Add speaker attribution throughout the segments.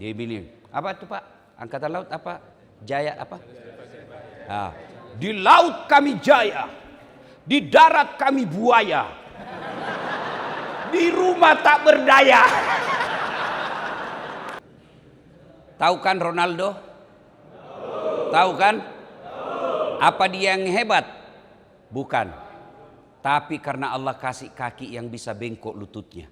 Speaker 1: Dia bilang, apa itu Pak? Angkatan Laut apa? Jaya apa? Nah, di laut kami jaya, di darat kami buaya, di rumah tak berdaya. Tahu kan Ronaldo? Tahu kan? Apa dia yang hebat? Bukan. Tapi karena Allah kasih kaki yang bisa bengkok lututnya.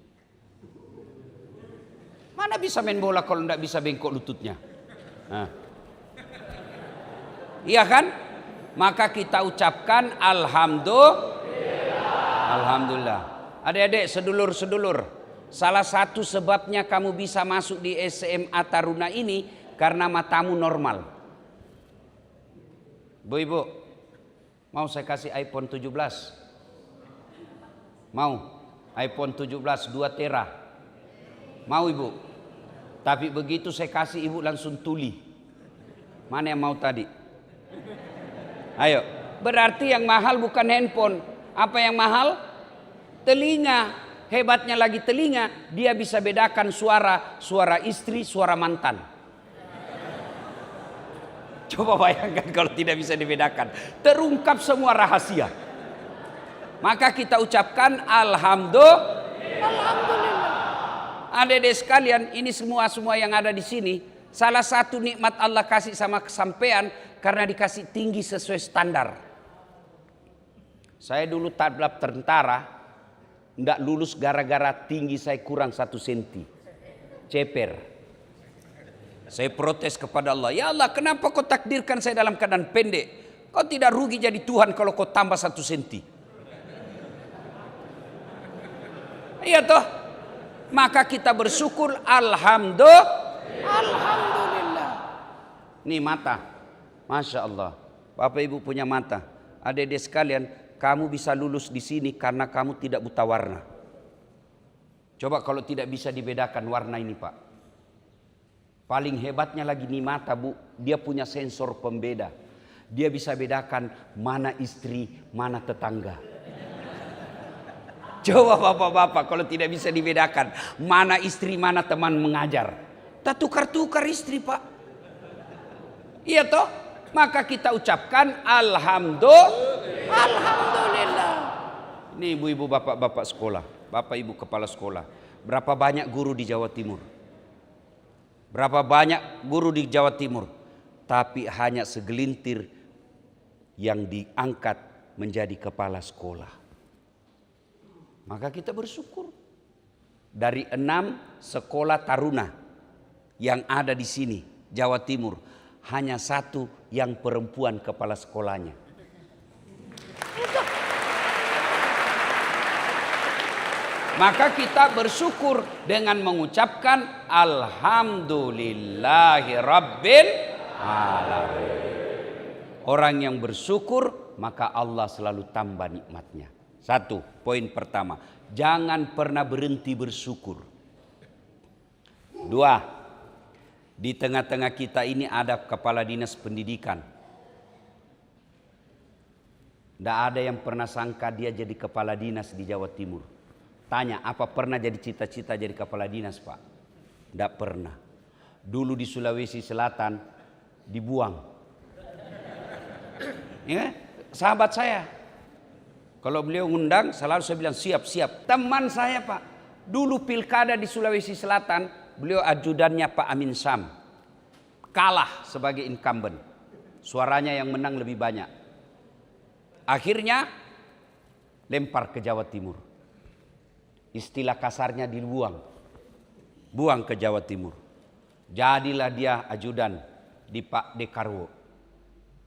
Speaker 1: Mana bisa main bola kalau tidak bisa bengkok lututnya? Nah. Iya kan? Maka kita ucapkan Alhamdulillah. Adik-adik, sedulur-sedulur, salah satu sebabnya kamu bisa masuk di SMA Taruna ini karena matamu normal. Bu-ibu, mau saya kasih iPhone 17? Mau? iPhone 17 2 tera. Mau ibu? Tapi begitu saya kasih ibu langsung tuli. Mana yang mau tadi? Ayo. Berarti yang mahal bukan handphone. Apa yang mahal? Telinga. Hebatnya lagi telinga, dia bisa bedakan suara istri, suara mantan. Coba bayangkan kalau tidak bisa dibedakan. Terungkap semua rahasia. Maka kita ucapkan Alhamdulillah. Adik-adik sekalian, ini semua yang ada di sini, salah satu nikmat Allah kasih sama kesampean karena dikasih tinggi sesuai standar. Saya dulu tablat tentara, enggak lulus gara-gara tinggi saya kurang 1 senti. Ceper. Saya protes kepada Allah. Ya Allah, kenapa kau takdirkan saya dalam keadaan pendek? Kau tidak rugi jadi Tuhan kalau kau tambah 1 senti. Iya toh? Maka kita bersyukur Alhamdulillah. Nih mata. Masya Allah. Bapak Ibu punya mata. Adik-adik sekalian, kamu bisa lulus di sini karena kamu tidak buta warna. Coba kalau tidak bisa dibedakan warna ini Pak. Paling hebatnya lagi nih mata Bu, dia punya sensor pembeda. Dia bisa bedakan mana istri, mana tetangga. Coba bapak-bapak kalau tidak bisa dibedakan mana istri, mana teman mengajar. Tak tukar-tukar istri Pak. Iya toh? Maka kita ucapkan Alhamdulillah. Nih ibu-ibu bapak-bapak sekolah, bapak ibu kepala sekolah. Berapa banyak guru di Jawa Timur? Berapa banyak guru di Jawa Timur, tapi hanya segelintir yang diangkat menjadi kepala sekolah. Maka kita bersyukur. Dari 6 sekolah taruna yang ada di sini, Jawa Timur, hanya 1 yang perempuan kepala sekolahnya. Maka kita bersyukur dengan mengucapkan Alhamdulillahirabbil alamin. Orang yang bersyukur maka Allah selalu tambah nikmatnya. 1, poin pertama, jangan pernah berhenti bersyukur. 2, di tengah-tengah kita ini ada kepala dinas pendidikan. Tidak ada yang pernah sangka dia jadi kepala dinas di Jawa Timur. Tanya, apa pernah jadi cita-cita jadi kepala dinas Pak? Tidak pernah. Dulu di Sulawesi Selatan dibuang. Ya, sahabat saya. Kalau beliau ngundang selalu saya bilang siap. Teman saya Pak, dulu pilkada di Sulawesi Selatan, beliau ajudannya Pak Amin Sam. Kalah sebagai incumbent. Suaranya yang menang lebih banyak. Akhirnya lempar ke Jawa Timur. Istilah kasarnya dibuang. Buang ke Jawa Timur. Jadilah dia ajudan di Pak Dekarwo.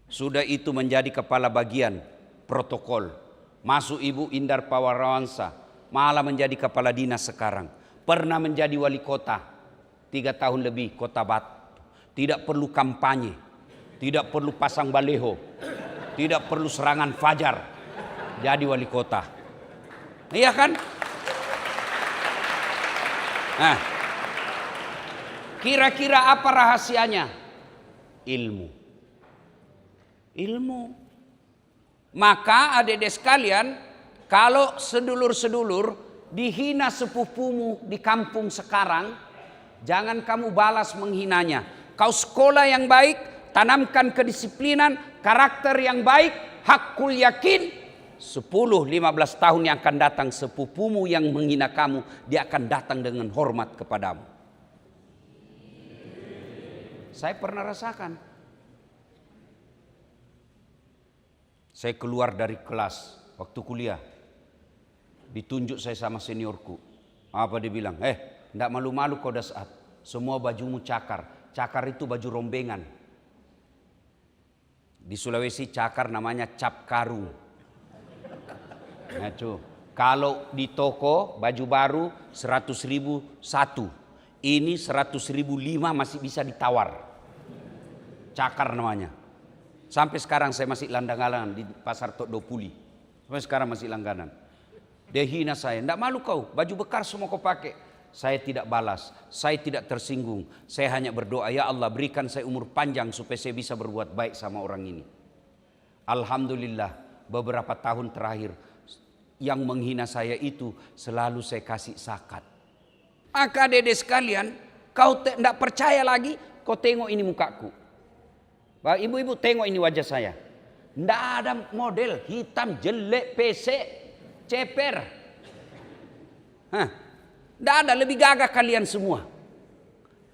Speaker 1: Sudah itu menjadi kepala bagian protokol. Masuk Ibu Indar Pawarawansa, malah menjadi kepala dinas sekarang. Pernah menjadi wali kota 3 tahun lebih Kota Batu. Tidak perlu kampanye, tidak perlu pasang baleho, tidak perlu serangan fajar. Jadi wali kota. Iya kan? Nah, kira-kira apa rahasianya? Ilmu. Maka adik-adik sekalian, kalau sedulur-sedulur dihina sepupumu di kampung sekarang, Jangan kamu balas menghinanya. Kau sekolah yang baik, tanamkan kedisiplinan, karakter yang baik, hakul yakin. 10-15 tahun yang akan datang, sepupumu yang menghina kamu, dia akan datang dengan hormat kepadamu. Saya pernah rasakan. Saya keluar dari kelas waktu kuliah. Ditunjuk saya sama seniorku. Apa dia bilang? Enggak malu-malu kau Dasat. Semua bajumu cakar. Cakar itu baju rombengan. Di Sulawesi cakar namanya cap karung. Nah, kalau di toko baju baru 100.000 satu. Ini 100.000 5 masih bisa ditawar. Cakar namanya. Sampai sekarang saya masih landang-landang di pasar Tok Dopuli. Sampai sekarang masih langganan. Dia hina saya. Enggak malu kau, baju bekar semua kau pakai. Saya tidak balas, saya tidak tersinggung. Saya hanya berdoa, ya Allah berikan saya umur panjang supaya saya bisa berbuat baik sama orang ini. Alhamdulillah beberapa tahun terakhir yang menghina saya itu selalu saya kasih zakat. Maka adik-adik sekalian, kau tidak percaya lagi, kau tengok ini mukaku. Ibu-ibu tengok ini wajah saya. Tidak ada model, hitam, jelek, pesek. Ceper. Tidak ada, lebih gagah kalian semua.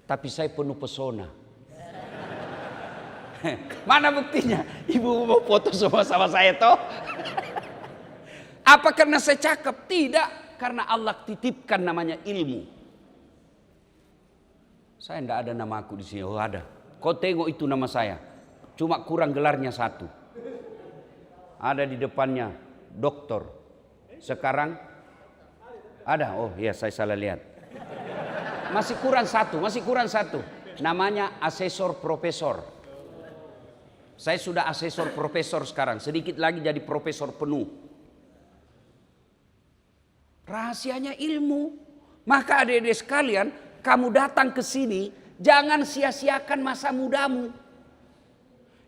Speaker 1: Tapi saya penuh pesona. Mana buktinya? Ibu mau foto sama saya toh? Apa karena saya cakep? Tidak, karena Allah titipkan namanya ilmu. Saya tidak ada nama aku di sini. Oh ada. Kau tengok itu nama saya. Cuma kurang gelarnya satu. Ada di depannya doktor. Sekarang ada, oh iya saya salah lihat. Masih kurang satu. Namanya asesor profesor. Saya sudah asesor profesor sekarang, sedikit lagi jadi profesor penuh. Rahasianya ilmu. Maka adik-adik sekalian, kamu datang ke sini, jangan sia-siakan masa mudamu.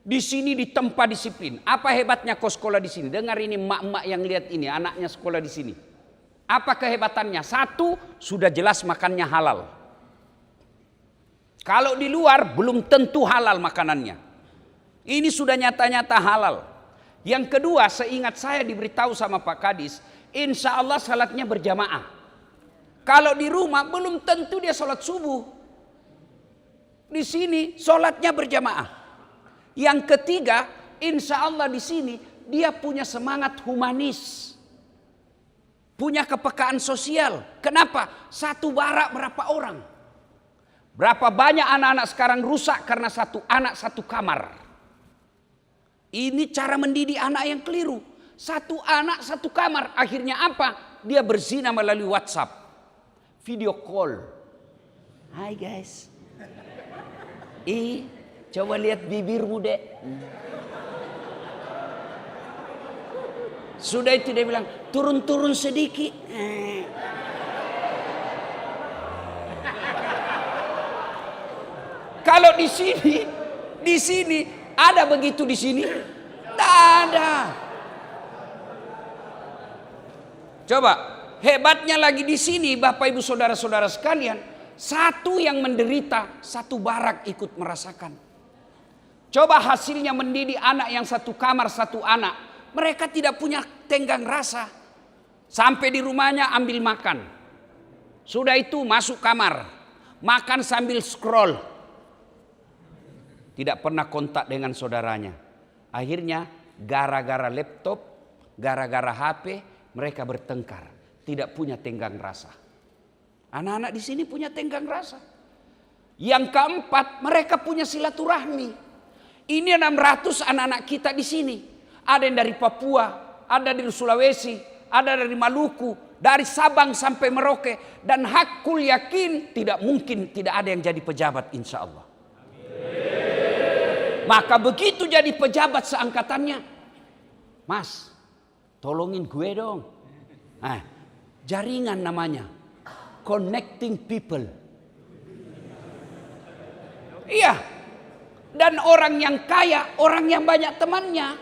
Speaker 1: Di sini ditempa disiplin. Apa hebatnya kau sekolah di sini? Dengar ini emak-emak yang lihat ini, anaknya sekolah di sini. Apa kehebatannya? Satu, sudah jelas makannya halal. Kalau di luar belum tentu halal makanannya. Ini sudah nyata-nyata halal. Yang kedua, seingat saya diberitahu sama Pak Kadis, insya Allah salatnya berjamaah. Kalau di rumah belum tentu dia salat subuh. Di sini salatnya berjamaah. Yang ketiga, insya Allah di sini dia punya semangat humanis, punya kepekaan sosial. Kenapa? Satu barak berapa orang? Berapa banyak anak-anak sekarang rusak karena satu anak satu kamar. Ini cara mendidik anak yang keliru. Satu anak satu kamar, akhirnya apa? Dia berzina melalui WhatsApp, video call. Hai guys. Coba lihat bibirmu dek. Sudah itu dia bilang turun-turun sedikit. Kalau di sini ada begitu di sini? Tidak ada. Coba hebatnya lagi di sini Bapak Ibu saudara-saudara sekalian, satu yang menderita, satu barak ikut merasakan. Coba hasilnya mendidik anak yang satu kamar satu anak. Mereka tidak punya tenggang rasa. Sampai di rumahnya ambil makan. Sudah itu masuk kamar. Makan sambil scroll. Tidak pernah kontak dengan saudaranya. Akhirnya gara-gara laptop, gara-gara HP, mereka bertengkar. Tidak punya tenggang rasa. Anak-anak di sini punya tenggang rasa. Yang keempat, mereka punya silaturahmi. Ini 600 anak-anak kita di sini. Ada yang dari Papua, ada dari Sulawesi, ada dari Maluku, dari Sabang sampai Merauke. Dan hakul yakin tidak mungkin tidak ada yang jadi pejabat insya Allah. Maka begitu jadi pejabat seangkatannya, Mas, tolongin gue dong. Jaringan namanya, connecting people. Iya. Dan orang yang kaya, orang yang banyak temannya.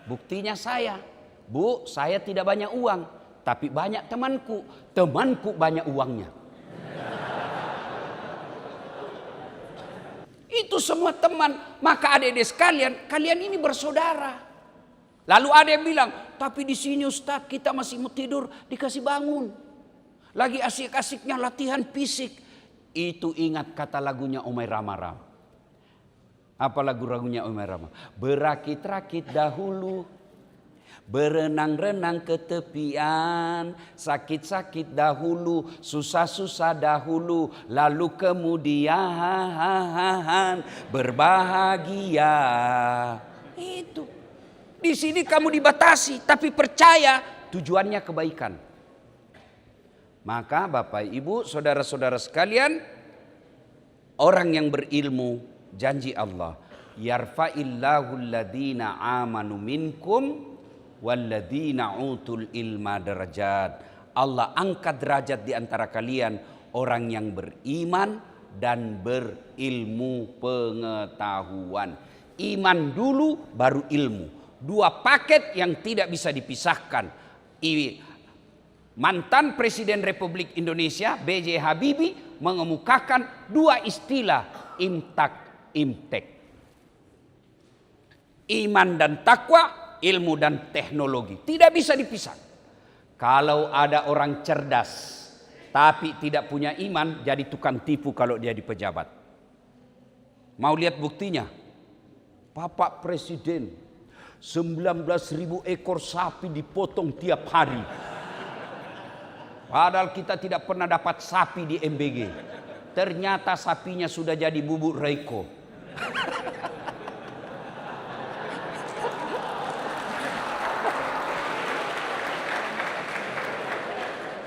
Speaker 1: Buktinya saya. Bu, saya tidak banyak uang. Tapi banyak temanku. Temanku banyak uangnya. Itu semua teman. Maka adik-adik sekalian, kalian ini bersaudara. Lalu ada yang bilang, tapi di sini Ustadz kita masih mau tidur dikasih bangun. Lagi asik-asiknya latihan fisik. Itu ingat kata lagunya Omai Rama. Apa lagunya Omai Rama? Berakit-rakit dahulu, berenang-renang ke tepian, sakit-sakit dahulu, susah-susah dahulu, lalu kemudian berbahagia. Itu. Di sini kamu dibatasi, tapi percaya tujuannya kebaikan. Maka Bapak Ibu, saudara-saudara sekalian, orang yang berilmu, janji Allah, yarfa'illahu alladhina amanu minkum walladzina utul ilma darajat. Allah angkat derajat di antara kalian orang yang beriman dan berilmu pengetahuan. Iman dulu baru ilmu. Dua paket yang tidak bisa dipisahkan. Mantan Presiden Republik Indonesia B.J. Habibie mengemukakan dua istilah imtak imtek. Iman dan takwa, ilmu dan teknologi. Tidak bisa dipisah. Kalau ada orang cerdas tapi tidak punya iman, jadi tukang tipu kalau dia di pejabat. Mau lihat buktinya? Bapak Presiden 19.000 ekor sapi dipotong tiap hari. Padahal kita tidak pernah dapat sapi di MBG. Ternyata sapinya sudah jadi bubuk Reiko.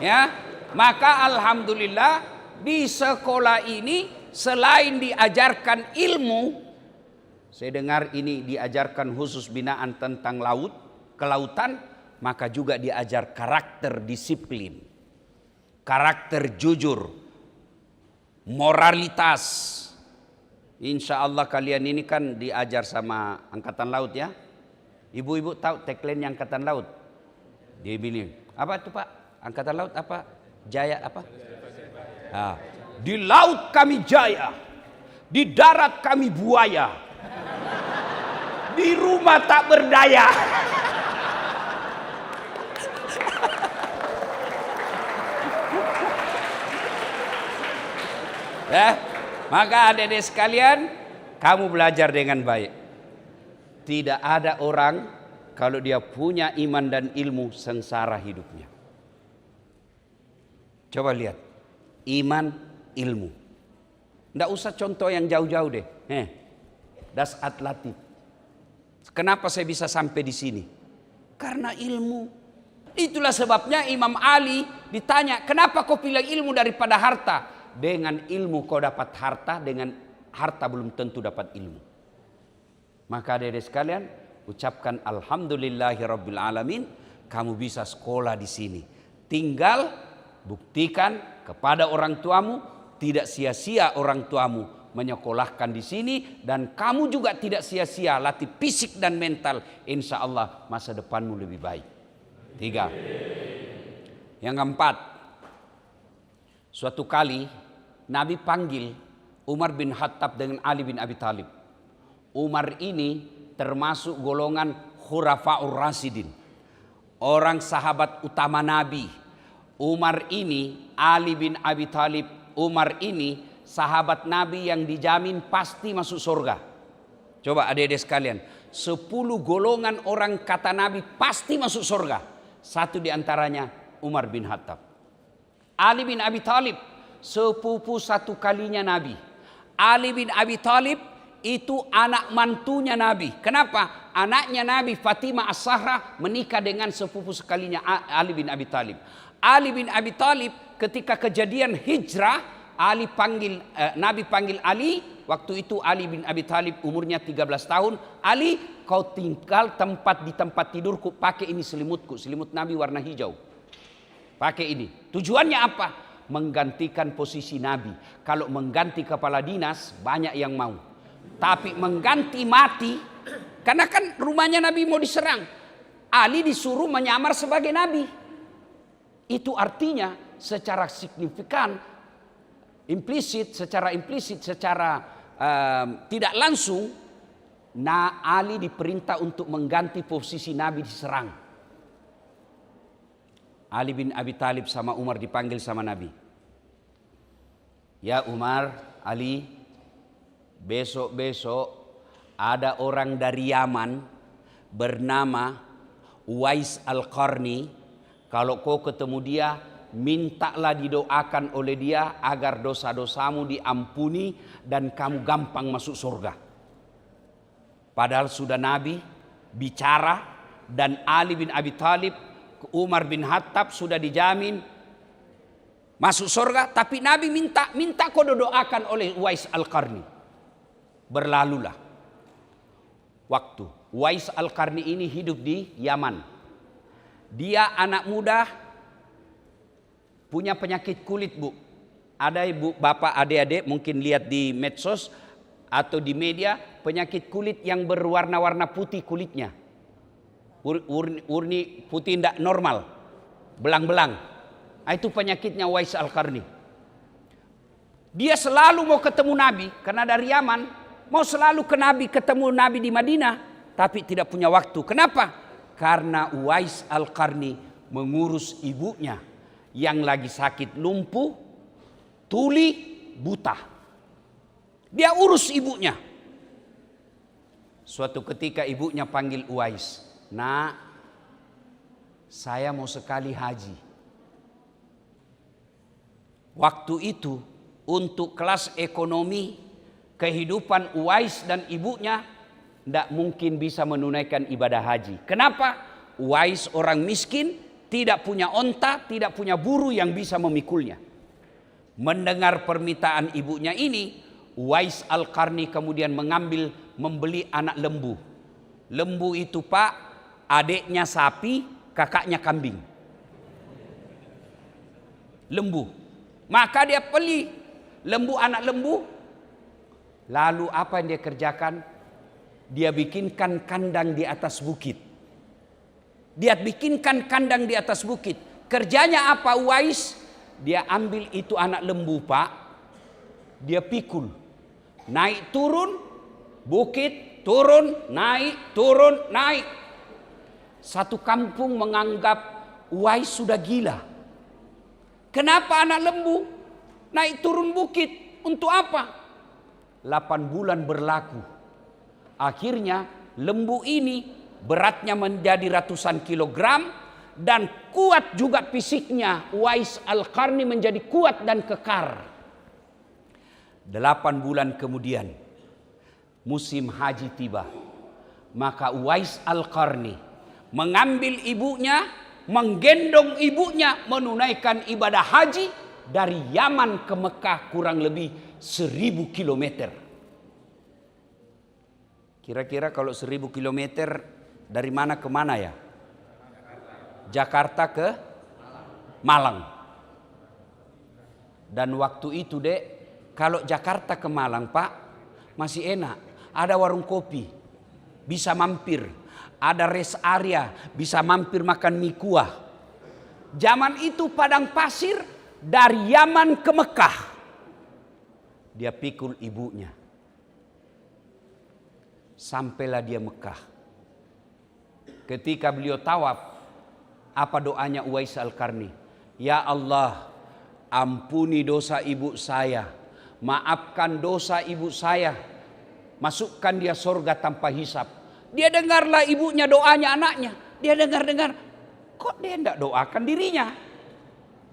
Speaker 1: Ya, maka alhamdulillah di sekolah ini selain diajarkan ilmu, saya dengar ini diajarkan khusus binaan tentang kelautan, maka juga diajar karakter disiplin, karakter jujur, moralitas. Insya Allah kalian ini kan diajar sama Angkatan Laut ya. Ibu-ibu tahu tagline Angkatan Laut? Dia bilang, apa itu Pak? Angkatan Laut apa? Jaya apa? Nah, di laut kami jaya, di darat kami buaya, di rumah tak berdaya. Maka adik-adik sekalian, kamu belajar dengan baik. Tidak ada orang kalau dia punya iman dan ilmu sengsara hidupnya. Coba lihat, iman, ilmu. Nggak usah contoh yang jauh-jauh deh. Das Atlatif. Kenapa saya bisa sampai di sini? Karena ilmu. Itulah sebabnya Imam Ali ditanya, kenapa kau pilih ilmu daripada harta? Dengan ilmu kau dapat harta, dengan harta belum tentu dapat ilmu. Maka adik-adik sekalian, ucapkan alhamdulillahirabbil alamin, kamu bisa sekolah di sini. Tinggal buktikan kepada orang tuamu, tidak sia-sia orang tuamu menyekolahkan di sini, dan kamu juga tidak sia-sia latih fisik dan mental. Insya Allah masa depanmu lebih baik. 3. Yang keempat, suatu kali Nabi panggil Umar bin Khattab dengan Ali bin Abi Thalib. Umar ini termasuk golongan Khurafaur Rasyidin, orang sahabat utama Nabi. Umar ini, Ali bin Abi Thalib, Umar ini sahabat Nabi yang dijamin pasti masuk surga. Coba adik-adik sekalian, 10 golongan orang kata Nabi pasti masuk surga. Satu diantaranya Umar bin Khattab. Ali bin Abi Thalib, sepupu satu kalinya Nabi. Ali bin Abi Thalib itu anak mantunya Nabi. Kenapa? Anaknya Nabi Fatimah As-Zahra menikah dengan sepupu sekalinya Ali bin Abi Thalib. Ali bin Abi Thalib ketika kejadian hijrah, Nabi panggil Ali. Waktu itu Ali bin Abi Thalib umurnya 13 tahun. Ali, kau tinggal di tempat tidurku, pakai ini selimutku, selimut Nabi warna hijau. Pakai ini. Tujuannya apa? Menggantikan posisi Nabi. Kalau mengganti kepala dinas banyak yang mau. Tapi mengganti mati, karena kan rumahnya Nabi mau diserang, Ali disuruh menyamar sebagai Nabi. Itu artinya secara signifikan, secara tidak langsung Ali diperintah untuk mengganti posisi Nabi diserang. Ali bin Abi Thalib sama Umar dipanggil sama Nabi. Ya Umar, Ali, besok-besok ada orang dari Yaman bernama Uwais Al-Qarni. Kalau kau ketemu dia, mintalah didoakan oleh dia agar dosa-dosamu diampuni dan kamu gampang masuk surga. Padahal sudah Nabi bicara dan Ali bin Abi Thalib, Umar bin Khattab sudah dijamin masuk surga. Tapi Nabi minta kau doakan oleh Uwais Al-Qarni. Berlalulah waktu. Uwais Al-Qarni ini hidup di Yaman. Dia anak muda, punya penyakit kulit, Bu. Ada ibu, bapak, adik-adik mungkin lihat di medsos atau di media, penyakit kulit yang berwarna-warna putih kulitnya. Urni putih tidak normal, belang-belang. Itu penyakitnya Uwais Al-Qarni. Dia selalu mau ketemu Nabi karena dari Yaman, mau selalu ketemu Nabi di Madinah, tapi tidak punya waktu. Kenapa? Karena Uwais Al-Qarni mengurus ibunya yang lagi sakit lumpuh, tuli, buta. Dia urus ibunya. Suatu ketika ibunya panggil Uwais, "Nak, saya mau sekali haji." Waktu itu untuk kelas ekonomi kehidupan Uwais dan ibunya tidak mungkin bisa menunaikan ibadah haji. Kenapa? Uwais orang miskin, tidak punya onta, tidak punya buru yang bisa memikulnya. Mendengar permintaan ibunya ini, Uwais Al-Qarni kemudian membeli anak lembu. Lembu itu, Pak, adiknya sapi, kakaknya kambing. Lembu. Maka dia beli anak lembu. Lalu apa yang dia kerjakan? Dia bikinkan kandang di atas bukit. Kerjanya apa Uwais? Dia ambil itu anak lembu, Pak. Dia pikul. Naik turun bukit, turun, naik. Satu kampung menganggap Uwais sudah gila. Kenapa anak lembu naik turun bukit? Untuk apa? 8 bulan berlaku. Akhirnya lembu ini beratnya menjadi ratusan kilogram dan kuat juga fisiknya. Uwais Al-Qarni menjadi kuat dan kekar. 8 bulan kemudian musim haji tiba. Maka Uwais Al-Qarni mengambil ibunya, menggendong ibunya menunaikan ibadah haji dari Yaman ke Mekah kurang lebih 1000 kilometer. Kira-kira kalau 1000 kilometer dari mana ke mana ya? Jakarta ke Malang. Dan waktu itu, Dek, kalau Jakarta ke Malang, Pak, masih enak. Ada warung kopi, bisa mampir. Ada rest area, bisa mampir makan mie kuah. Zaman itu padang pasir dari Yaman ke Mekah. Dia pikul ibunya. Sampailah dia Mekah. Ketika beliau tawaf, apa doanya Uwais Al-Qarni? Ya Allah, ampuni dosa ibu saya, maafkan dosa ibu saya, masukkan dia surga tanpa hisab. Dia dengarlah ibunya doanya anaknya. Dia dengar, kok dia tidak doakan dirinya?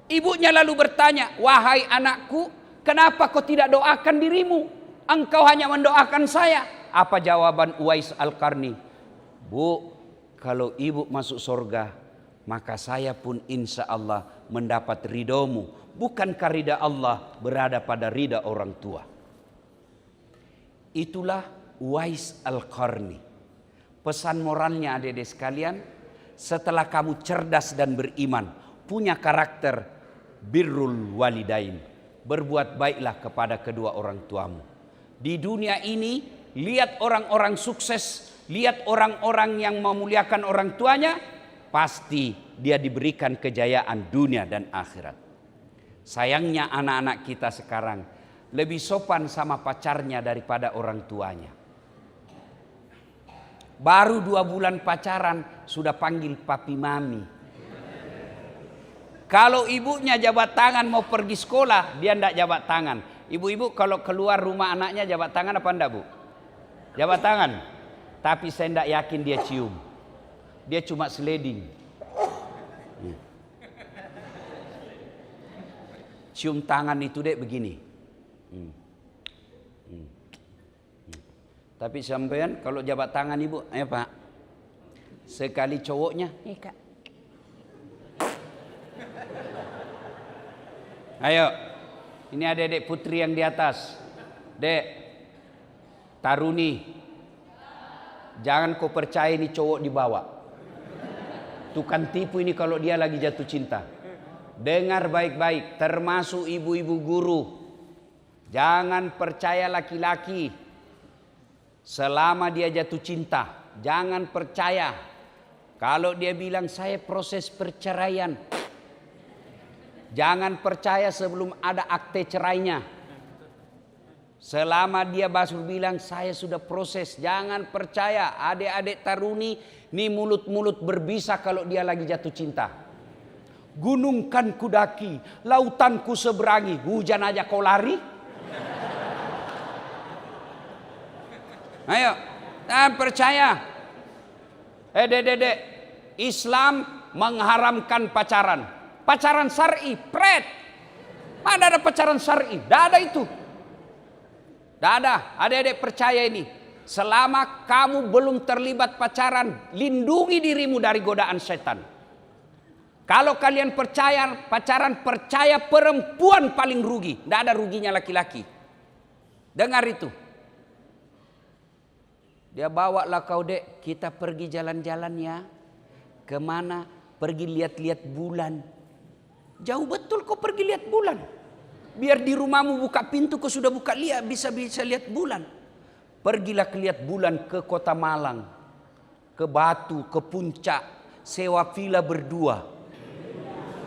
Speaker 1: Ibunya lalu bertanya, wahai anakku, kenapa kau tidak doakan dirimu? Engkau hanya mendoakan saya. Apa jawaban Uwais Al-Qarni? Bu, kalau ibu masuk surga, maka saya pun insya Allah mendapat ridhomu. Bukankah ridha Allah berada pada ridha orang tua? Itulah Uwais Al-Qarni. Pesan moralnya adik-adik sekalian, setelah kamu cerdas dan beriman, punya karakter birrul walidain, berbuat baiklah kepada kedua orang tuamu. Di dunia ini, lihat orang-orang sukses, lihat orang-orang yang memuliakan orang tuanya, pasti dia diberikan kejayaan dunia dan akhirat. Sayangnya anak-anak kita sekarang lebih sopan sama pacarnya daripada orang tuanya. Baru 2 bulan pacaran sudah panggil papi mami. Kalau ibunya jabat tangan mau pergi sekolah, dia ndak jabat tangan. Ibu-ibu kalau keluar rumah anaknya jabat tangan apa enggak, Bu? Jabat tangan. Tapi saya ndak yakin dia cium. Dia cuma sliding. Cium tangan itu dek begini. Tapi sampean kalau jabat tangan ibu, ayo Pak. Sekali cowoknya, Kak. Ayo, ini ada Dek Putri yang di atas. Dek, Taruni, jangan kau percaya ini cowok dibawa. Tukang tipu ini kalau dia lagi jatuh cinta. Dengar baik-baik, termasuk ibu-ibu guru. Jangan percaya laki-laki selama dia jatuh cinta. Jangan percaya. Kalau dia bilang saya proses perceraian, jangan percaya sebelum ada akte cerainya. Selama dia baru bilang saya sudah proses, jangan percaya. Adik-adik Taruni, ini mulut-mulut berbisa kalau dia lagi jatuh cinta. Gunung kan kudaki, lautan ku seberangi, hujan aja kau lari. Ayo, jangan percaya. Dek, Islam mengharamkan pacaran. Pacaran syar'i, pret. Mana ada pacaran syar'i? Tidak ada itu. Tidak ada. Adik-adik percaya ini. Selama kamu belum terlibat pacaran, lindungi dirimu dari godaan setan. Kalau kalian percaya pacaran, percaya perempuan paling rugi. Tidak ada ruginya laki-laki. Dengar itu. Dia bawalah kau dek, kita pergi jalan-jalan ya. Kemana? Pergi lihat-lihat bulan. Jauh betul kau pergi lihat bulan. Biar di rumahmu buka pintu kau sudah buka lihat, bisa lihat bulan. Pergilah lihat bulan ke Kota Malang, ke Batu, ke Puncak, sewa villa berdua.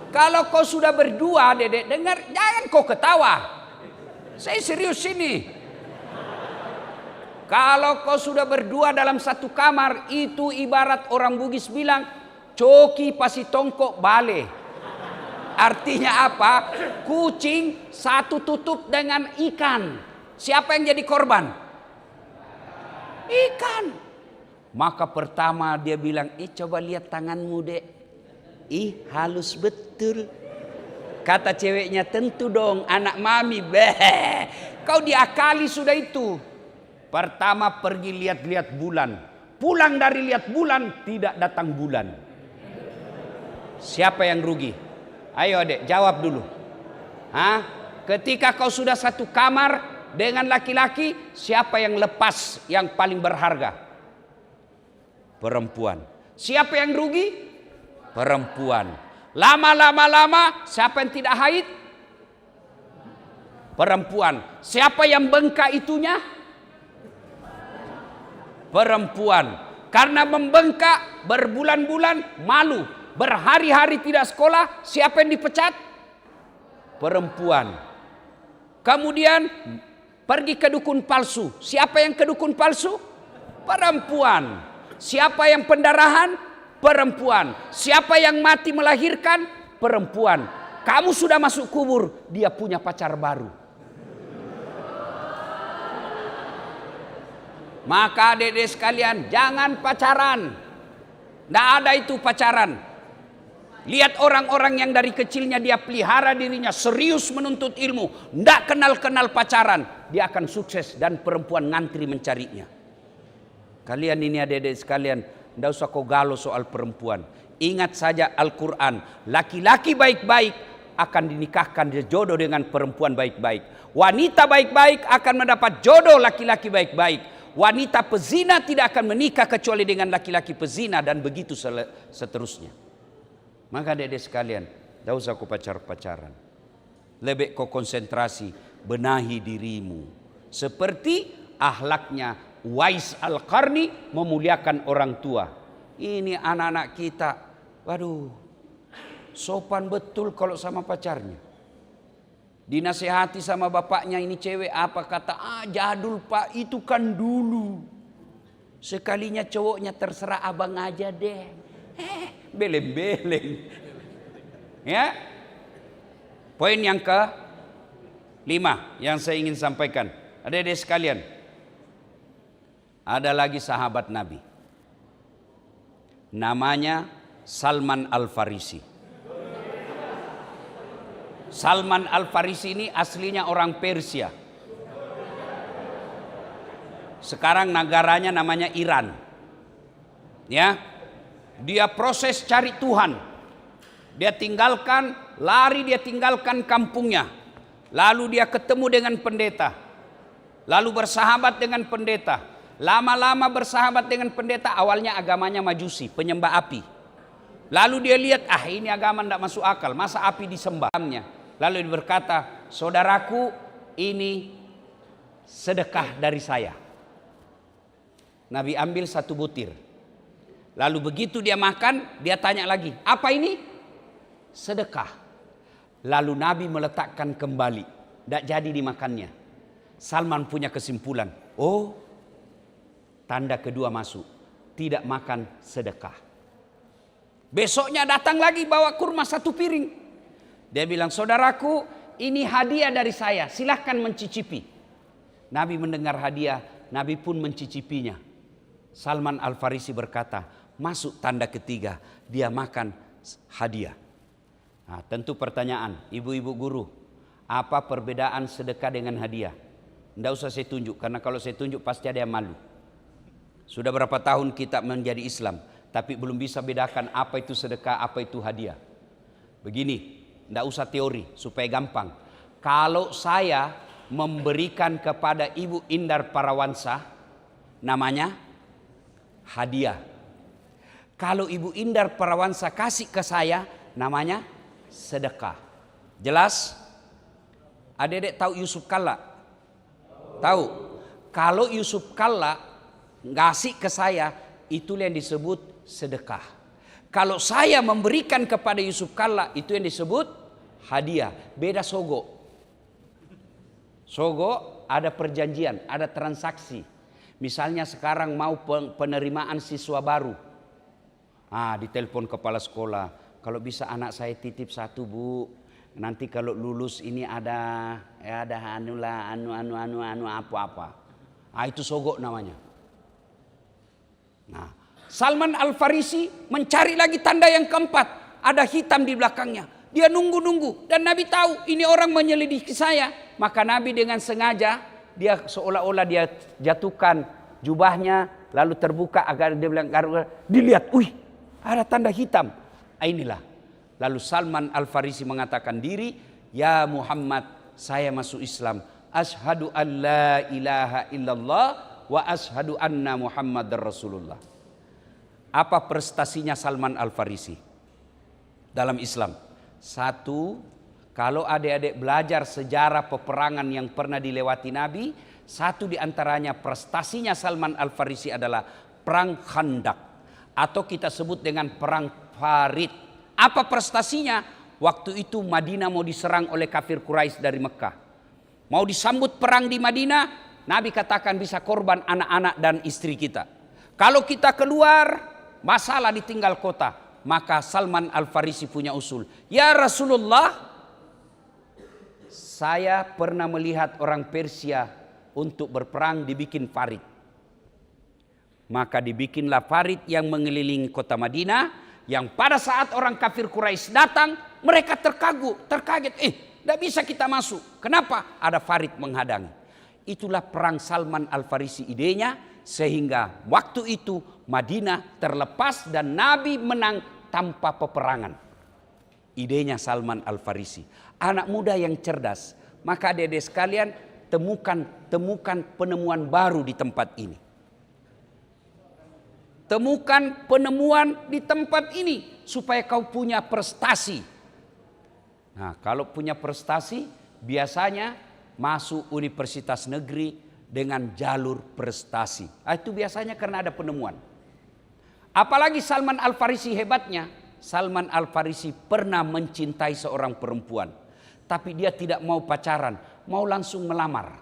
Speaker 1: Kalau kau sudah berdua, dedek dengar, jangan kau ketawa. Saya serius ini. Kalau kau sudah berdua dalam satu kamar, itu ibarat orang Bugis bilang, coki pasi tongkok bale. Artinya apa? Kucing satu tutup dengan ikan. Siapa yang jadi korban? Ikan. Maka pertama dia bilang, coba lihat tanganmu dek. Halus betul. Kata ceweknya, tentu dong anak mami. Beh, kau diakali sudah itu. Pertama pergi lihat-lihat bulan. Pulang dari lihat bulan, tidak datang bulan. Siapa yang rugi? Ayo adek, jawab dulu. Ketika kau sudah satu kamar dengan laki-laki, siapa yang lepas yang paling berharga? Perempuan. Siapa yang rugi? Perempuan. Lama, siapa yang tidak haid? Perempuan. Siapa yang bengkak itunya? Perempuan. Karena membengkak berbulan-bulan malu. Berhari-hari tidak sekolah, siapa yang dipecat? Perempuan. Kemudian pergi ke dukun palsu. Siapa yang ke dukun palsu? Perempuan. Siapa yang pendarahan? Perempuan. Siapa yang mati melahirkan? Perempuan. Kamu sudah masuk kubur, dia punya pacar baru. Maka adik-adik sekalian, jangan pacaran. Tidak ada itu pacaran. Lihat orang-orang yang dari kecilnya dia pelihara dirinya, serius menuntut ilmu, tidak kenal-kenal pacaran, dia akan sukses dan perempuan ngantri mencarinya. Kalian ini adik-adik sekalian, tidak usah kau galau soal perempuan. Ingat saja Al-Quran, laki-laki baik-baik akan dinikahkan jodoh dengan perempuan baik-baik. Wanita baik-baik akan mendapat jodoh laki-laki baik-baik. Wanita pezina tidak akan menikah kecuali dengan laki-laki pezina, dan begitu seterusnya. Maka adik-adik sekalian, tidak usah kau pacaran. Lebih kau konsentrasi, benahi dirimu. Seperti ahlaknya Uwais Al-Qarni memuliakan orang tua. Ini anak-anak kita, waduh, sopan betul kalau sama pacarnya. Dinasehati sama bapaknya, ini cewek apa, kata, jadul pak, itu kan dulu. Sekalinya cowoknya terserah abang aja deh. Beleng-beleng. Ya. Poin yang ke-5 yang saya ingin sampaikan. Adik-adik sekalian. Ada lagi sahabat Nabi. Namanya Salman Al-Farisi. Salman Al-Farisi ini aslinya orang Persia. Sekarang negaranya namanya Iran. Ya. Dia proses cari Tuhan. Dia tinggalkan kampungnya. Lalu dia ketemu dengan pendeta. Lalu bersahabat dengan pendeta. Lama-lama bersahabat dengan pendeta, awalnya agamanya Majusi, penyembah api. Lalu dia lihat, ini agama tidak masuk akal, masa api disembahnya. Lalu dia berkata, saudaraku, ini sedekah dari saya. Nabi ambil 1 butir. Lalu begitu dia makan, dia tanya lagi, apa ini? Sedekah. Lalu Nabi meletakkan kembali, tidak jadi dimakannya. Salman punya kesimpulan, tanda kedua masuk, tidak makan sedekah. Besoknya datang lagi bawa kurma 1 piring. Dia bilang, saudaraku, ini hadiah dari saya, silahkan mencicipi. Nabi mendengar hadiah, Nabi pun mencicipinya. Salman Al-Farisi berkata, masuk tanda ketiga, dia makan hadiah. Nah, tentu pertanyaan, ibu-ibu guru, apa perbedaan sedekah dengan hadiah? Tidak usah saya tunjuk, karena kalau saya tunjuk pasti ada yang malu. Sudah berapa tahun kita menjadi Islam, tapi belum bisa bedakan apa itu sedekah, apa itu hadiah. Begini, tidak usah teori, supaya gampang. Kalau saya memberikan kepada Ibu Indar Parawansa, namanya hadiah. Kalau Ibu Indar Parawansa kasih ke saya, namanya sedekah. Jelas? Adik-adik tahu Yusuf Kalla? Tahu? Kalau Yusuf Kalla ngasih ke saya, itulah yang disebut sedekah. Kalau saya memberikan kepada Yusuf Kalla, itu yang disebut hadiah. Beda sogo. Sogo ada perjanjian, ada transaksi. Misalnya sekarang mau penerimaan siswa baru. Ditelepon kepala sekolah, kalau bisa anak saya titip 1 bu, nanti kalau lulus ini ada apa-apa. Itu sogo namanya. Nah, Salman Al-Farisi mencari lagi tanda yang keempat. Ada hitam di belakangnya. Dia nunggu-nunggu. Dan Nabi tahu ini orang menyelidiki saya. Maka Nabi dengan sengaja, dia seolah-olah dia jatuhkan jubahnya. Lalu terbuka agar dia bilang, dilihat, ada tanda hitam. Inilah. Lalu Salman Al-Farisi mengatakan diri, ya Muhammad, saya masuk Islam. Ashhadu an la ilaha illallah wa ashhadu anna Muhammadar Rasulullah. Apa prestasinya Salman Al-Farisi dalam Islam? 1, kalau adik-adik belajar sejarah peperangan yang pernah dilewati Nabi, 1 diantaranya prestasinya Salman Al-Farisi adalah perang Khandaq, atau kita sebut dengan perang Farid. Apa prestasinya? Waktu itu Madinah mau diserang oleh kafir Quraisy dari Mekah. Mau disambut perang di Madinah, Nabi katakan bisa korban anak-anak dan istri kita. Kalau kita keluar, masalah ditinggal kota. Maka Salman Al-Farisi punya usul. Ya Rasulullah, saya pernah melihat orang Persia untuk berperang dibikin farid. Maka dibikinlah farid yang mengelilingi kota Madinah. Yang pada saat orang kafir Quraisy datang, mereka terkaget. Tidak bisa kita masuk. Kenapa? Ada farid menghadang. Itulah perang Salman Al-Farisi idenya. Sehingga waktu itu Madinah terlepas dan Nabi menang tanpa peperangan. Idenya Salman Al-Farisi. Anak muda yang cerdas. Maka adik-adik sekalian, temukan penemuan baru di tempat ini. Temukan penemuan di tempat ini supaya kau punya prestasi. Nah, kalau punya prestasi biasanya masuk universitas negeri dengan jalur prestasi. Itu biasanya karena ada penemuan. Apalagi Salman Al-Farisi hebatnya, Salman Al-Farisi pernah mencintai seorang perempuan. Tapi dia tidak mau pacaran, mau langsung melamar.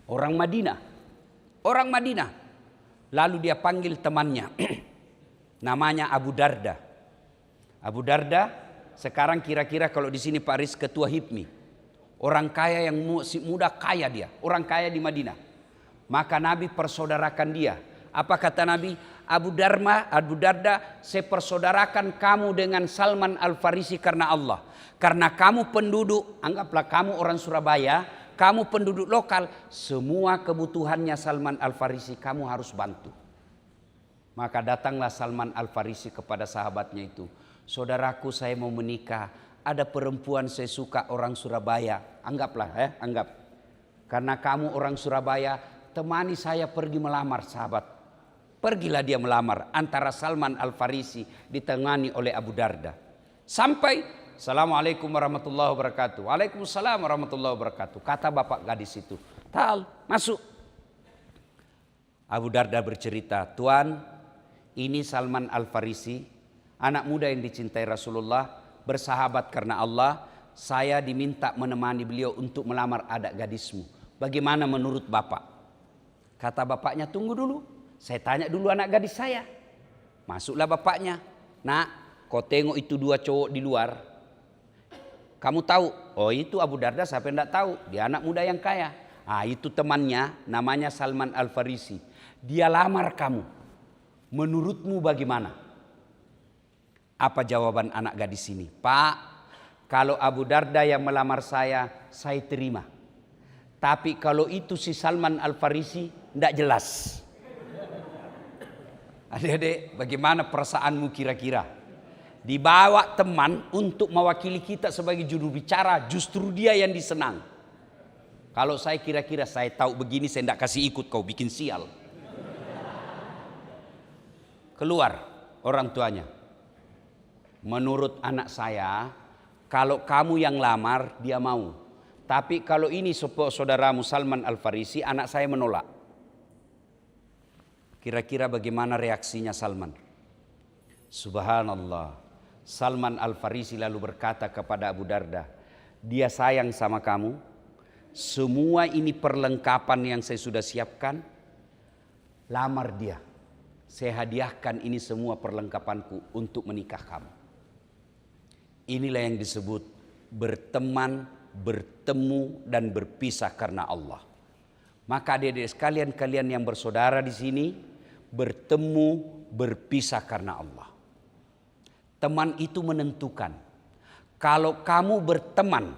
Speaker 1: Orang Madinah. Lalu dia panggil temannya. Namanya Abu Darda. Abu Darda sekarang kira-kira kalau di sini Pak Riz ketua HIPMI. Orang kaya yang muda kaya dia. Orang kaya di Madinah. Maka Nabi persaudarakan dia. Apa kata Nabi? Abu Darda, saya persaudarakan kamu dengan Salman Al-Farisi karena Allah. Karena kamu penduduk, anggaplah kamu orang Surabaya, kamu penduduk lokal, semua kebutuhannya Salman Al-Farisi kamu harus bantu. Maka datanglah Salman Al-Farisi kepada sahabatnya itu. Saudaraku, saya mau menikah. Ada perempuan saya suka orang Surabaya. Anggaplah anggap. Karena kamu orang Surabaya, temani saya pergi melamar sahabat. Pergilah dia melamar antara Salman Al-Farisi ditengani oleh Abu Darda. Sampai Assalamualaikum warahmatullahi wabarakatuh. Waalaikumsalam warahmatullahi wabarakatuh. Kata bapak gadis itu, "Tal, masuk." Abu Darda bercerita, "Tuan, ini Salman Al-Farisi, anak muda yang dicintai Rasulullah, bersahabat karena Allah. Saya diminta menemani beliau untuk melamar anak gadismu. Bagaimana menurut bapak?" Kata bapaknya, "Tunggu dulu. Saya tanya dulu anak gadis saya." Masuklah bapaknya. "Nak, kau tengok itu dua cowok di luar. Kamu tahu?" "Oh, itu Abu Darda, siapa yang tidak tahu? Dia anak muda yang kaya." "Itu temannya, namanya Salman Al-Farisi. Dia lamar kamu. Menurutmu bagaimana?" Apa jawaban anak gadis ini? "Pak, kalau Abu Darda yang melamar saya terima. Tapi kalau itu si Salman Al-Farisi, tidak jelas." Adik-adik, bagaimana perasaanmu kira-kira? Dibawa teman untuk mewakili kita sebagai juru bicara, justru dia yang disenang. Kalau saya kira-kira saya tahu begini, saya tidak kasih ikut, kau bikin sial. Keluar orang tuanya. "Menurut anak saya, kalau kamu yang lamar, dia mau. Tapi kalau ini saudaramu Salman Al-Farisi, anak saya menolak." Kira-kira bagaimana reaksinya Salman? Subhanallah. Salman Al-Farisi lalu berkata kepada Abu Darda, "Dia sayang sama kamu. Semua ini perlengkapan yang saya sudah siapkan. Lamar dia. Saya hadiahkan ini semua perlengkapanku untuk menikah kamu." Inilah yang disebut berteman, bertemu dan berpisah karena Allah. Maka adik-adik sekalian, kalian yang bersaudara di sini, bertemu, berpisah karena Allah. Teman itu menentukan. Kalau kamu berteman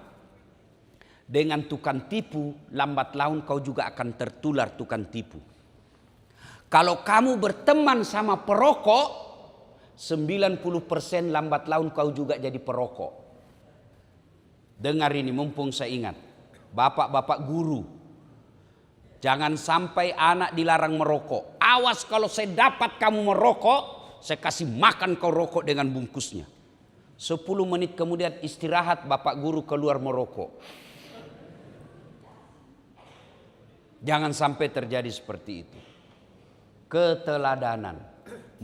Speaker 1: dengan tukang tipu, lambat laun kau juga akan tertular tukang tipu. Kalau kamu berteman sama perokok, 90% lambat laun kau juga jadi perokok. Dengar ini, mumpung saya ingat. Bapak-bapak guru, jangan sampai anak dilarang merokok. Awas kalau saya dapat kamu merokok, saya kasih makan kau rokok dengan bungkusnya. 10 menit kemudian istirahat, bapak guru keluar merokok. Jangan sampai terjadi seperti itu. Keteladanan.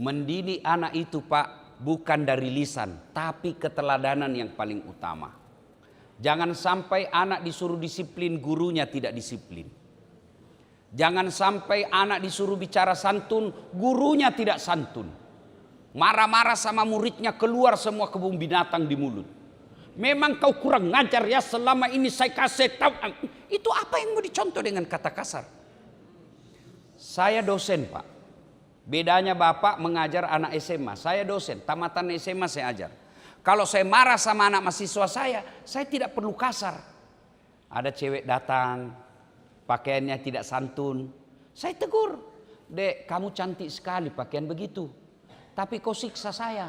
Speaker 1: Mendidik anak itu Pak, bukan dari lisan, tapi keteladanan yang paling utama. Jangan sampai anak disuruh disiplin, gurunya tidak disiplin. Jangan sampai anak disuruh bicara santun, gurunya tidak santun. Marah-marah sama muridnya, keluar semua kebun binatang di mulut. "Memang kau kurang ngajar ya, selama ini saya kasih tahu." Itu apa yang mau dicontoh dengan kata kasar? Saya dosen Pak. Bedanya Bapak mengajar anak SMA. Saya dosen, tamatan SMA saya ajar. Kalau saya marah sama anak mahasiswa saya tidak perlu kasar. Ada cewek datang, pakaiannya tidak santun. Saya tegur, "Dek, kamu cantik sekali pakaian begitu. Tapi kau siksa saya."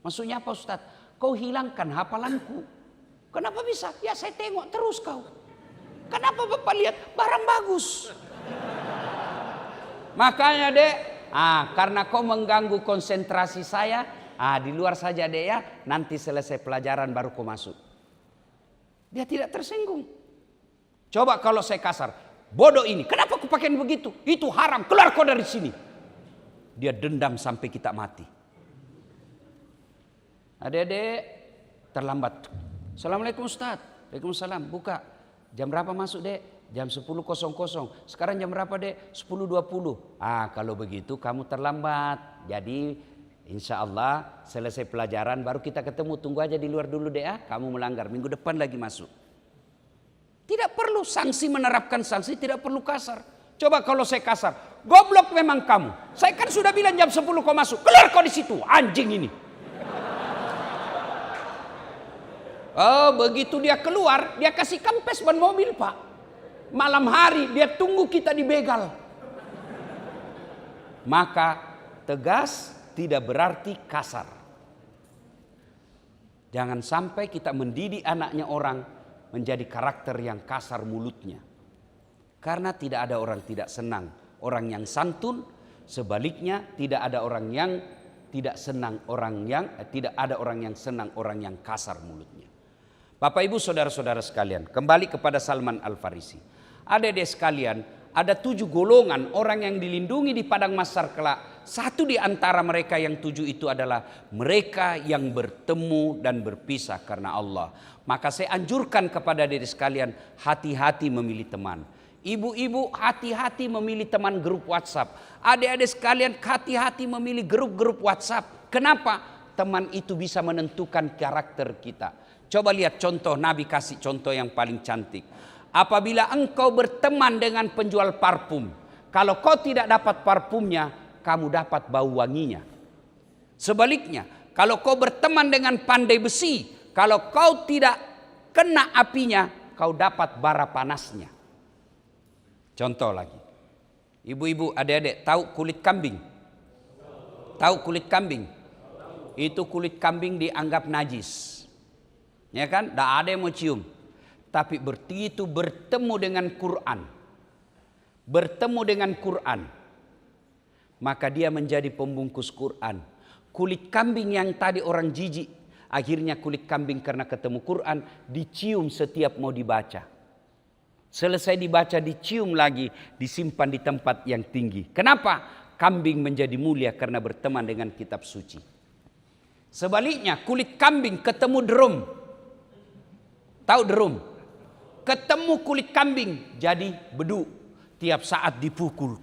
Speaker 1: "Maksudnya apa Ustaz?" "Kau hilangkan hafalanku." "Kenapa bisa?" "Ya saya tengok terus kau." "Kenapa Bapak lihat barang bagus?" Makanya Dek, karena kau mengganggu konsentrasi saya, di luar saja Dek ya. Nanti selesai pelajaran baru kau masuk. Dia tidak tersinggung. Coba kalau saya kasar, "Bodoh ini, kenapa aku pakai begitu? Itu haram, keluar kau dari sini." Dia dendam sampai kita mati. Adik-adik, terlambat. Assalamualaikum Ustaz. Waalaikumsalam. Buka. Jam berapa masuk dek? Jam 10.00. Sekarang jam berapa dek? 10.20. Kalau begitu kamu terlambat. Jadi insya Allah selesai pelajaran baru kita ketemu. Tunggu aja di luar dulu dek ya. Kamu melanggar. Minggu depan lagi masuk. Tidak perlu sanksi, menerapkan sanksi. Tidak perlu kasar. Coba kalau saya kasar. Goblok memang kamu. Saya kan sudah bilang jam 10 kau masuk. Keluar kau di situ. Anjing ini. Oh, begitu dia keluar, dia kasih kempes ban mobil, Pak. Malam hari dia tunggu kita di begal. Maka tegas tidak berarti kasar. Jangan sampai kita mendidik anaknya orang menjadi karakter yang kasar mulutnya. Karena tidak ada orang tidak senang orang yang santun, sebaliknya tidak ada orang yang tidak senang tidak ada orang yang senang orang yang kasar mulutnya. Bapak Ibu saudara-saudara sekalian, kembali kepada Salman Al-Farisi. Adik-adik sekalian, ada 7 golongan orang yang dilindungi di padang mahsyar kelak. Satu di antara mereka yang 7 itu adalah mereka yang bertemu dan berpisah karena Allah. Maka saya anjurkan kepada adik sekalian, hati-hati memilih teman. Ibu-ibu hati-hati memilih teman grup WhatsApp. Adik-adik sekalian hati-hati memilih grup-grup WhatsApp. Kenapa? Teman itu bisa menentukan karakter kita. Coba lihat contoh, Nabi kasih contoh yang paling cantik. Apabila engkau berteman dengan penjual parfum, kalau kau tidak dapat parfumnya, kamu dapat bau wanginya. Sebaliknya, kalau kau berteman dengan pandai besi, kalau kau tidak kena apinya, kau dapat bara panasnya. Contoh lagi. Ibu-ibu, adik-adik, tahu kulit kambing? Tahu kulit kambing? Itu kulit kambing dianggap najis. Ya kan? Tidak ada yang mau cium. Tapi begitu bertemu dengan Quran. Bertemu dengan Quran. Maka dia menjadi pembungkus Quran. Kulit kambing yang tadi orang jijik. Akhirnya kulit kambing karena ketemu Quran. Dicium setiap mau dibaca. Selesai dibaca dicium lagi. Disimpan di tempat yang tinggi. Kenapa? Kambing menjadi mulia karena berteman dengan kitab suci. Sebaliknya kulit kambing ketemu drum. Tahu drum? Ketemu kulit kambing jadi bedu. Tiap saat dipukul.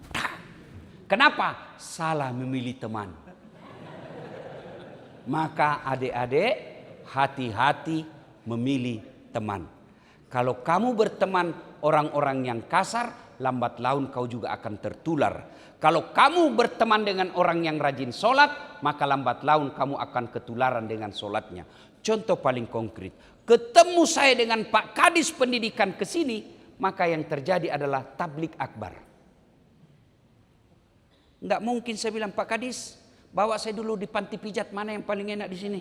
Speaker 1: Kenapa? Salah memilih teman. Maka adik-adik hati-hati memilih teman. Kalau kamu berteman orang-orang yang kasar, lambat laun kau juga akan tertular. Kalau kamu berteman dengan orang yang rajin sholat, maka lambat laun kamu akan ketularan dengan sholatnya. Contoh paling konkret. Ketemu saya dengan Pak Kadis pendidikan ke sini, maka yang terjadi adalah tablik akbar. Enggak mungkin saya bilang, Pak Kadis, bawa saya dulu di panti pijat mana yang paling enak di sini.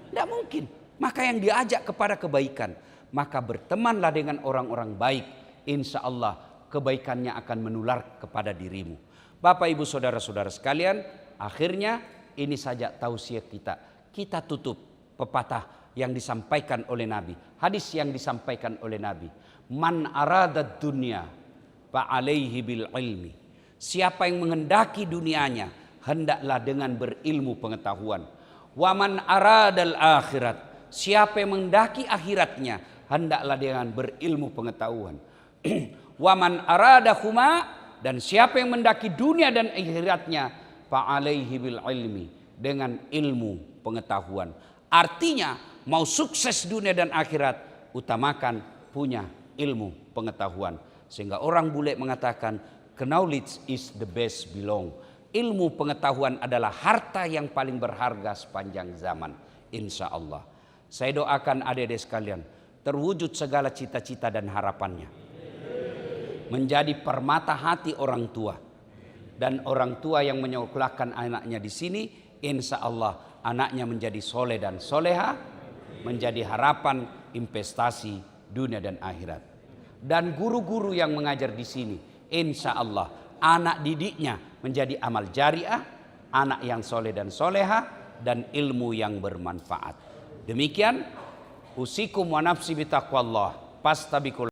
Speaker 1: Enggak mungkin. Maka yang diajak kepada kebaikan. Maka bertemanlah dengan orang-orang baik. Insya Allah kebaikannya akan menular kepada dirimu. Bapak Ibu saudara-saudara sekalian, akhirnya ini saja tausiah kita. Kita tutup pepatah yang disampaikan oleh Nabi. Hadis yang disampaikan oleh Nabi. Man aradad dunya fa'alaihi bil ilmi. Siapa yang menghendaki dunianya, hendaklah dengan berilmu pengetahuan. Wa man aradal akhirat. Siapa yang menghendaki akhiratnya, hendaklah dengan berilmu pengetahuan. Wa man aradahuma. Dan siapa yang mendaki dunia dan akhiratnya, fa'alaihi bil ilmi. Dengan ilmu pengetahuan. Artinya, mau sukses dunia dan akhirat, utamakan punya ilmu pengetahuan. Sehingga orang bule mengatakan, knowledge is the best belong. Ilmu pengetahuan adalah harta yang paling berharga sepanjang zaman. Insya Allah. Saya doakan adik-adik sekalian, terwujud segala cita-cita dan harapannya. Menjadi permata hati orang tua. Dan orang tua yang menyekolahkan anaknya di sini, insya Allah anaknya menjadi soleh dan soleha, menjadi harapan investasi dunia dan akhirat. Dan guru-guru yang mengajar di sini, insya Allah anak didiknya menjadi amal jariah, anak yang soleh dan soleha, dan ilmu yang bermanfaat. Demikian, usikum wa nafsi bitaqwallah, fastabikul